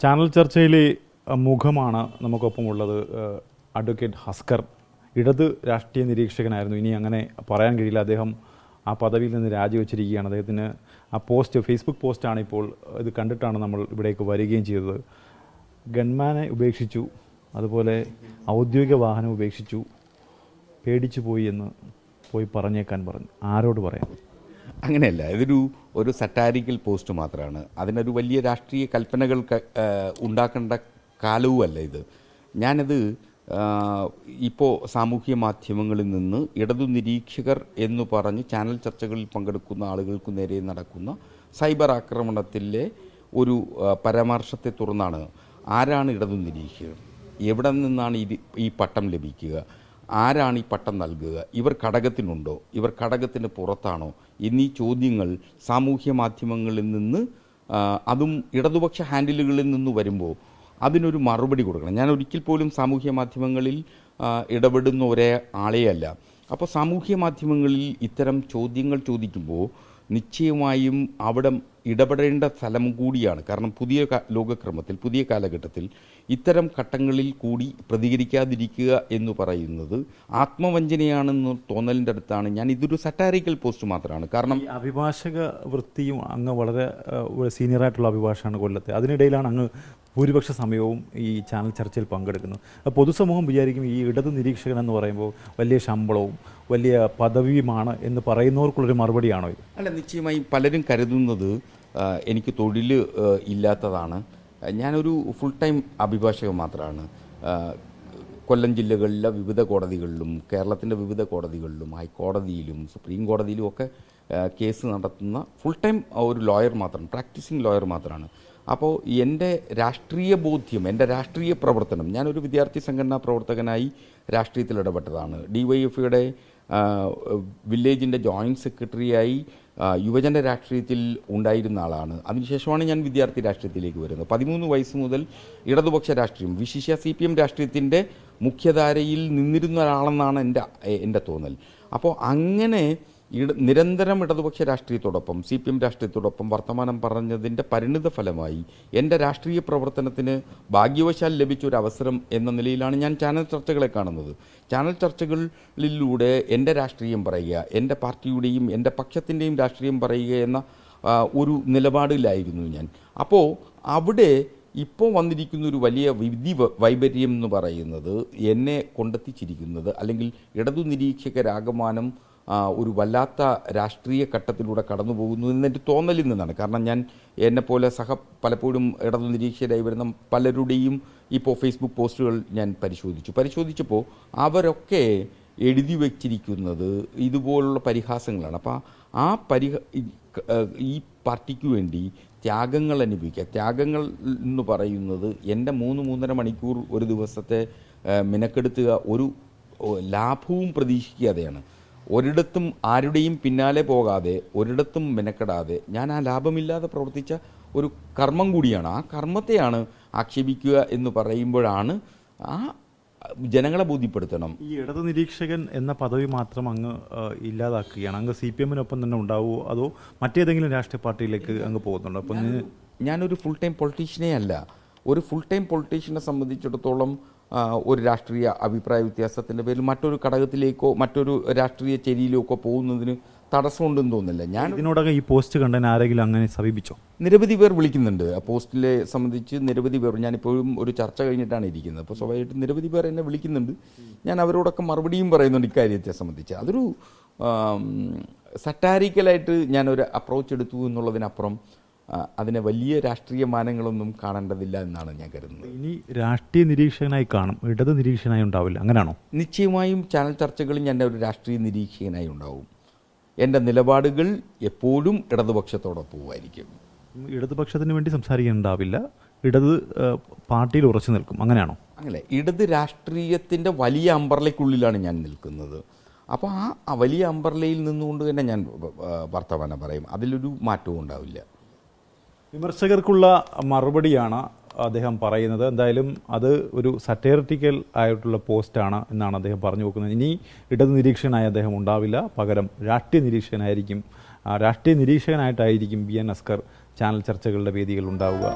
Channel ചർച്ചയിലെ മുഖമാണ് നമുക്കൊപ്പമുള്ളത്. Advocate Haskar ഇടത് രാഷ്ട്രീയ നിരീക്ഷകനായിരുന്നു. ഇനി അങ്ങനെ പറയാൻ കഴിയില്ല. അദ്ദേഹം ആ പദവിയിൽ നിന്ന് രാജിവെച്ചിരിക്കുകയാണ്. അദ്ദേഹത്തിന് ആ പോസ്റ്റ് ഫേസ്ബുക്ക് പോസ്റ്റാണ്. ഇപ്പോൾ ഇത് കണ്ടിട്ടാണ് നമ്മൾ ഇവിടേക്ക് വരികയും ചെയ്തത്. ഗൺമാനെ ഉപേക്ഷിച്ചു, അതുപോലെ ഔദ്യോഗിക വാഹനം ഉപേക്ഷിച്ചു, പേടിച്ചു പോയി എന്ന് പോയി പറഞ്ഞേക്കാൻ പറഞ്ഞു. ആരോട് പറയാം? അങ്ങനെയല്ല, ഒരു സറ്റാരിക്കൽ പോസ്റ്റ് മാത്രമാണ്. അതിനൊരു വലിയ രാഷ്ട്രീയ കൽപ്പനകൾ ഉണ്ടാക്കേണ്ട കാലവുമല്ല ഇത്. ഞാനത് ഇപ്പോൾ സാമൂഹ്യ മാധ്യമങ്ങളിൽ നിന്ന് ഇടതു നിരീക്ഷകർ എന്ന് പറഞ്ഞ് ചാനൽ ചർച്ചകളിൽ പങ്കെടുക്കുന്ന ആളുകൾക്ക് നേരെ നടക്കുന്ന സൈബർ ആക്രമണത്തിലെ ഒരു പരാമർശത്തെ തുടർന്നാണ് ആരാണ് ഇടതു നിരീക്ഷകർ, എവിടെ നിന്നാണ് ഈ പട്ടം ലഭിക്കുക, ആരാണ് ഈ പട്ടം നൽകുക, ഇവർ ഘടകത്തിനുണ്ടോ, ഇവർ ഘടകത്തിന് പുറത്താണോ എന്നീ ചോദ്യങ്ങൾ സാമൂഹ്യ മാധ്യമങ്ങളിൽ നിന്ന്, അതും ഇടതുപക്ഷ ഹാൻഡിലുകളിൽ നിന്ന് വരുമ്പോൾ അതിനൊരു മറുപടി കൊടുക്കണം. ഞാൻ ഒരിക്കൽ പോലും സാമൂഹ്യ മാധ്യമങ്ങളിൽ ഇടപെടുന്ന ഒരേ ആളെയല്ല. അപ്പോൾ സാമൂഹ്യ മാധ്യമങ്ങളിൽ ഇത്തരം ചോദ്യങ്ങൾ ചോദിക്കുമ്പോൾ നിശ്ചയമായും അവിടെ ഇടപെടേണ്ട സ്ഥലം കൂടിയാണ്. കാരണം പുതിയ ലോകക്രമത്തിൽ, പുതിയ കാലഘട്ടത്തിൽ ഇത്തരം ഘട്ടങ്ങളിൽ കൂടി പ്രതികരിക്കാതിരിക്കുക എന്ന് പറയുന്നത് ആത്മവഞ്ചനയാണെന്ന് തോന്നലിൻ്റെ അടുത്താണ്. ഇതൊരു സറ്റാരിക്കൽ പോസ്റ്റ് മാത്രമാണ്. കാരണം അഭിഭാഷക വൃത്തിയും അങ്ങ് വളരെ സീനിയറായിട്ടുള്ള അഭിഭാഷകനാണ് കൊല്ലത്തെ. അതിനിടയിലാണ് അങ്ങ് ഭൂരിപക്ഷ സമയവും ഈ ചാനൽ ചർച്ചയിൽ പങ്കെടുക്കുന്നത്. പൊതുസമൂഹം വിചാരിക്കും ഈ ഇടത് നിരീക്ഷകൻ എന്ന് പറയുമ്പോൾ വലിയ ശമ്പളവും വലിയ പദവിയുമാണ് എന്ന് പറയുന്നവർക്കുള്ളൊരു മറുപടിയാണോ ഇത്? അല്ല, നിശ്ചയമായും പലരും കരുതുന്നത് എനിക്ക് തൊഴിൽ ഇല്ലാത്തതാണ്. ഞാനൊരു ഫുൾ ടൈം അഭിഭാഷകൻ മാത്രമാണ്. കൊല്ലം ജില്ലകളിലെ വിവിധ കോടതികളിലും കേരളത്തിൻ്റെ വിവിധ കോടതികളിലും ഹൈക്കോടതിയിലും സുപ്രീം കോടതിയിലും ഒക്കെ കേസ് നടത്തുന്ന ഫുൾ ടൈം ഒരു ലോയർ മാത്രം, പ്രാക്ടീസിങ് ലോയർ മാത്രമാണ്. അപ്പോൾ എൻ്റെ രാഷ്ട്രീയ ബോധ്യം, എൻ്റെ രാഷ്ട്രീയ പ്രവർത്തനം, ഞാനൊരു വിദ്യാർത്ഥി സംഘടനാ പ്രവർത്തകനായി രാഷ്ട്രീയത്തിൽ ഇടപെട്ടതാണ്. DYFIയുടെ വില്ലേജിൻ്റെ ജോയിൻറ്റ് സെക്രട്ടറിയായി യുവജന രാഷ്ട്രീയത്തിൽ ഉണ്ടായിരുന്ന ആളാണ്. അതിനുശേഷമാണ് ഞാൻ വിദ്യാർത്ഥി രാഷ്ട്രീയത്തിലേക്ക് വരുന്നത്. 13 വയസ്സ് മുതൽ ഇടതുപക്ഷ രാഷ്ട്രീയം, വിശിഷ്യ CPM രാഷ്ട്രീയത്തിൻ്റെ മുഖ്യധാരയിൽ നിന്നിരുന്ന ഒരാളെന്നാണ് എൻ്റെ തോന്നൽ. അപ്പോൾ അങ്ങനെ നിരന്തരം ഇടതുപക്ഷ രാഷ്ട്രീയത്തോടൊപ്പം CPM രാഷ്ട്രീയത്തോടൊപ്പം വർത്തമാനം പറഞ്ഞതിൻ്റെ പരിണിത ഫലമായി എൻ്റെ രാഷ്ട്രീയ പ്രവർത്തനത്തിന് ഭാഗ്യവശാൽ ലഭിച്ചൊരു അവസരം എന്ന നിലയിലാണ് ഞാൻ ചാനൽ ചർച്ചകളെ കാണുന്നത്. ചാനൽ ചർച്ചകളിലൂടെ എൻ്റെ രാഷ്ട്രീയം പറയുക, എൻ്റെ പാർട്ടിയുടെയും എൻ്റെ പക്ഷത്തിൻ്റെയും രാഷ്ട്രീയം പറയുക എന്ന ഒരു നിലപാടിലായിരുന്നു ഞാൻ. അപ്പോൾ അവിടെ ഇപ്പോൾ വന്നിരിക്കുന്ന ഒരു വലിയ വിധി വൈപര്യം എന്ന് പറയുന്നത് എന്നെ കൊണ്ടെത്തിച്ചിരിക്കുന്നത്, അല്ലെങ്കിൽ ഇടതു നിരീക്ഷകരാകമാനം ഒരു വല്ലാത്ത രാഷ്ട്രീയ ഘട്ടത്തിലൂടെ കടന്നു പോകുന്നു എന്നെൻ്റെ തോന്നലിൽ നിന്നാണ്. കാരണം ഞാൻ എന്നെപ്പോലെ പലപ്പോഴും ഇടതു നിരീക്ഷകരായി വരുന്ന പലരുടെയും ഇപ്പോൾ ഫേസ്ബുക്ക് പോസ്റ്റുകൾ ഞാൻ പരിശോധിച്ചപ്പോൾ അവരൊക്കെ എഴുതി വച്ചിരിക്കുന്നത് ഇതുപോലുള്ള പരിഹാസങ്ങളാണ്. അപ്പോൾ ഈ പാർട്ടിക്ക് വേണ്ടി ത്യാഗങ്ങൾ അനുഭവിക്കുക. ത്യാഗങ്ങൾ എന്ന് പറയുന്നത് എൻ്റെ 3-3.5 മണിക്കൂർ ഒരു ദിവസത്തെ മിനക്കെടുത്തുക, ഒരു ലാഭവും പ്രതീക്ഷിക്കാതെയാണ്. ഒരിടത്തും ആരുടെയും പിന്നാലെ പോകാതെ, ഒരിടത്തും മെനക്കെടാതെ ഞാൻ ആ ലാഭമില്ലാതെ പ്രവർത്തിച്ച ഒരു കർമ്മം കൂടിയാണ്. ആ കർമ്മത്തെയാണ് ആക്ഷേപിക്കുക എന്ന് പറയുമ്പോഴാണ് ആ ജനങ്ങളെ ബോധ്യപ്പെടുത്തണം. ഈ ഇടതു നിരീക്ഷകൻ എന്ന പദവി മാത്രം അങ്ങ് ഇല്ലാതാക്കുകയാണ്. അങ്ങ് CPM-നൊപ്പം തന്നെ ഉണ്ടാവുമോ, അതോ മറ്റേതെങ്കിലും രാഷ്ട്രീയ പാർട്ടിയിലേക്ക് അങ്ങ് പോകുന്നുണ്ടോ? അപ്പം ഞാനൊരു ഫുൾ ടൈം പൊളിറ്റീഷ്യനേ അല്ല. ഒരു ഫുൾ ടൈം പൊളിറ്റീഷ്യനെ സംബന്ധിച്ചിടത്തോളം ഒരു രാഷ്ട്രീയ അഭിപ്രായ വ്യത്യാസത്തിൻ്റെ പേരിൽ മറ്റൊരു ഘടകത്തിലേക്കോ മറ്റൊരു രാഷ്ട്രീയ ചേരിയിലേക്കോ പോകുന്നതിന് തടസ്സമുണ്ടെന്ന് തോന്നുന്നില്ല. ഞാൻ ഇതിനോടൊക്കെ ഈ പോസ്റ്റ് കണ്ടതിന് ആരെങ്കിലും അങ്ങനെ സമീപിച്ചോ? നിരവധി പേർ വിളിക്കുന്നുണ്ട്. ആ പോസ്റ്റിലെ സംബന്ധിച്ച് നിരവധി പേർ, ഞാനിപ്പോഴും ഒരു ചർച്ച കഴിഞ്ഞിട്ടാണ് ഇരിക്കുന്നത്. അപ്പോൾ സ്വാഭാവികമായിട്ടും നിരവധി പേർ എന്നെ വിളിക്കുന്നുണ്ട്. ഞാൻ അവരോടൊക്കെ മറുപടിയും പറയുന്നുണ്ട് ഇക്കാര്യത്തെ സംബന്ധിച്ച്. അതൊരു സറ്റാരിക്കലായിട്ട് ഞാനൊരു അപ്രോച്ച് എടുത്തു എന്നുള്ളതിനപ്പുറം അതിനെ വലിയ രാഷ്ട്രീയ മാനങ്ങളൊന്നും കാണേണ്ടതില്ല എന്നാണ് ഞാൻ കരുതുന്നത്. ഇനി രാഷ്ട്രീയ നിരീക്ഷകനായി കാണും, ഇടത് നിരീക്ഷകനായി ഉണ്ടാവില്ല, അങ്ങനെയാണോ? നിശ്ചയമായും ചാനൽ ചർച്ചകളിൽ ഞാൻ ഒരു രാഷ്ട്രീയ നിരീക്ഷകനായി ഉണ്ടാവും. എൻ്റെ നിലപാടുകൾ എപ്പോഴും ഇടതുപക്ഷത്തോടൊപ്പമായിരിക്കും. ഇടതുപക്ഷത്തിന് വേണ്ടി സംസാരിക്കാനുണ്ടാവില്ല, ഇടത് പാർട്ടിയിൽ ഉറച്ചു നിൽക്കും, അങ്ങനെയാണോ? അങ്ങനെ ഇടത് രാഷ്ട്രീയത്തിൻ്റെ വലിയ അമ്പർലയ്ക്കുള്ളിലാണ് ഞാൻ നിൽക്കുന്നത്. അപ്പോൾ ആ വലിയ അമ്പർലയിൽ നിന്നുകൊണ്ട് തന്നെ ഞാൻ വർത്തമാനം പറയും. അതിലൊരു മാറ്റവും ഉണ്ടാവില്ല. വിമർശകർക്കുള്ള മറുപടിയാണ് അദ്ദേഹം പറയുന്നത്. എന്തായാലും അത് ഒരു സറ്റേറിറ്റിക്കൽ ആയിട്ടുള്ള പോസ്റ്റാണ് എന്നാണ് അദ്ദേഹം പറഞ്ഞു വെക്കുന്നത്. ഇനി ഇടത് നിരീക്ഷകനായി അദ്ദേഹം ഉണ്ടാവില്ല, പകരം രാഷ്ട്രീയ നിരീക്ഷകനായിരിക്കും. രാഷ്ട്രീയ നിരീക്ഷകനായിട്ടായിരിക്കും BN ഹസ്കർ ചാനൽ ചർച്ചകളുടെ വേദികൾ ഉണ്ടാവുക.